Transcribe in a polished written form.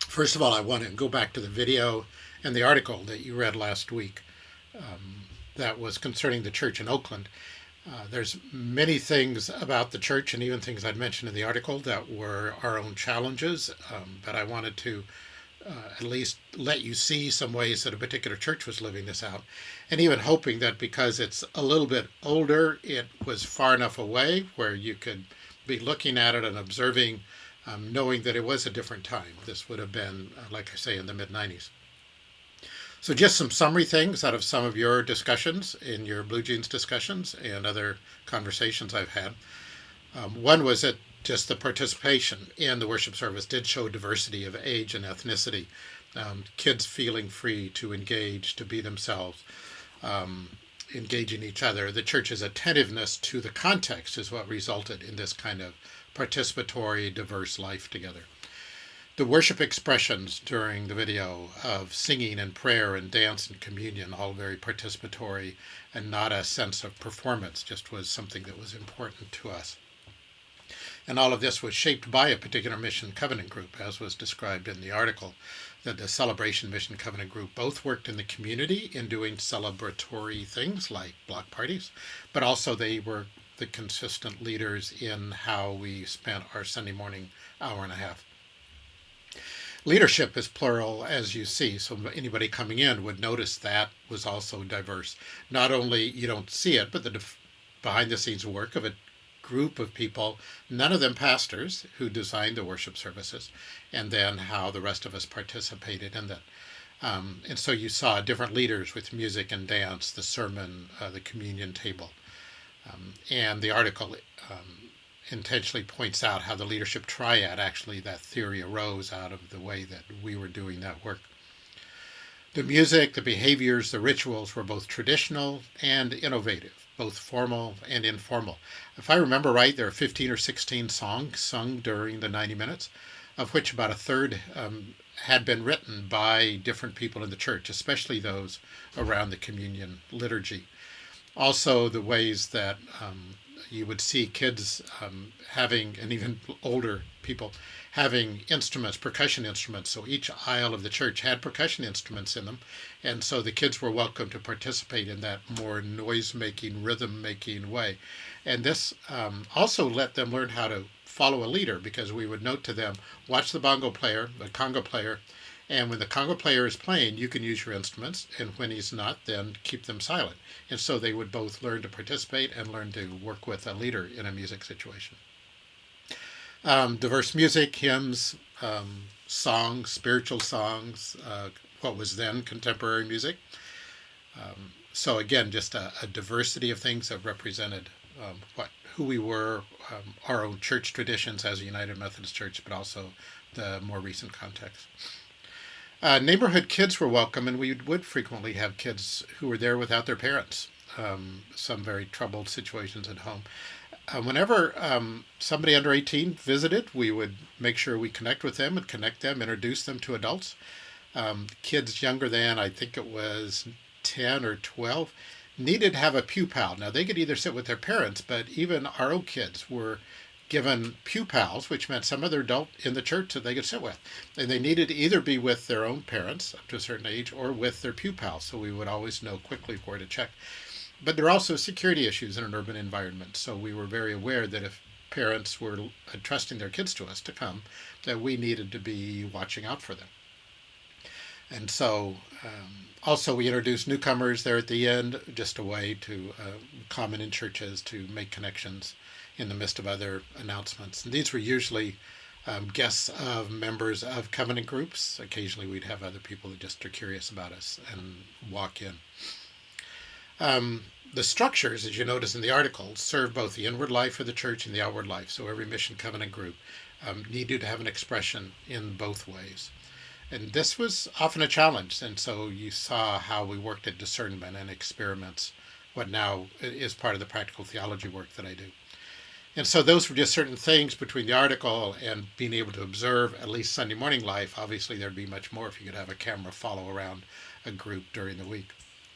First of all, I want to go back to the video and the article that you read last week that was concerning the church in Oakland. There's many things about the church and even things I'd mentioned in the article that were our own challenges, but I wanted to at least let you see some ways that a particular church was living this out. And even hoping that because it's a little bit older, it was far enough away where you could be looking at it and observing, knowing that it was a different time. This would have been, like I say, in the mid-90s. So just some summary things out of some of your discussions in your Blue Jeans discussions and other conversations I've had. One was that just the participation in the worship service did show diversity of age and ethnicity. Kids feeling free to engage, to be themselves, engaging each other. The church's attentiveness to the context is what resulted in this kind of participatory, diverse life together. The worship expressions during the video of singing and prayer and dance and communion, all very participatory and not a sense of performance, just was something that was important to us. And all of this was shaped by a particular Mission Covenant group, as was described in the article, that the Celebration Mission Covenant group both worked in the community in doing celebratory things like block parties, but also they were the consistent leaders in how we spent our Sunday morning hour and a half. Leadership is plural, as you see, so anybody coming in would notice that was also diverse. Not only you don't see it, but the behind-the-scenes work of a group of people, none of them pastors, who designed the worship services, and then how the rest of us participated in that. And so you saw different leaders with music and dance, the sermon, the communion table. And the article intentionally points out how the leadership triad, actually that theory arose out of the way that we were doing that work. The music, the behaviors, the rituals were both traditional and innovative, both formal and informal. If I remember right, there are 15 or 16 songs sung during the 90 minutes, of which about a third had been written by different people in the church, especially those around the communion liturgy. Also, the ways that you would see kids having, and even older people, having instruments, percussion instruments. So each aisle of the church had percussion instruments in them. And so the kids were welcome to participate in that more noise-making, rhythm-making way. And this also let them learn how to follow a leader, because we would note to them, watch the bongo player, the conga player, and when the conga player is playing, you can use your instruments, and when he's not, then keep them silent. And so they would both learn to participate and learn to work with a leader in a music situation. Diverse music, hymns, songs, spiritual songs, what was then contemporary music. So again, just a diversity of things that represented who we were, our own church traditions as a United Methodist Church, but also the more recent context. Neighborhood kids were welcome, and we would frequently have kids who were there without their parents, some very troubled situations at home. Whenever somebody under 18 visited, we would make sure we connect with them and connect them, introduce them to adults. Kids younger than, I think it was 10 or 12, needed to have a pew pal. Now, they could either sit with their parents, but even our own kids were given pew pals, which meant some other adult in the church that they could sit with. And they needed to either be with their own parents up to a certain age or with their pew pals, so we would always know quickly where to check. But there are also security issues in an urban environment, so we were very aware that if parents were entrusting their kids to us to come, that we needed to be watching out for them. And so also we introduced newcomers there at the end, just a way to common in churches to make connections in the midst of other announcements. And these were usually guests of members of covenant groups. Occasionally we'd have other people that just are curious about us and walk in. The structures, as you notice in the article, serve both the inward life of the church and the outward life. So every mission covenant group needed to have an expression in both ways. And this was often a challenge. And so you saw how we worked at discernment and experiments, what now is part of the practical theology work that I do. And so those were just certain things between the article and being able to observe at least Sunday morning life. Obviously, there'd be much more if you could have a camera follow around a group during the week.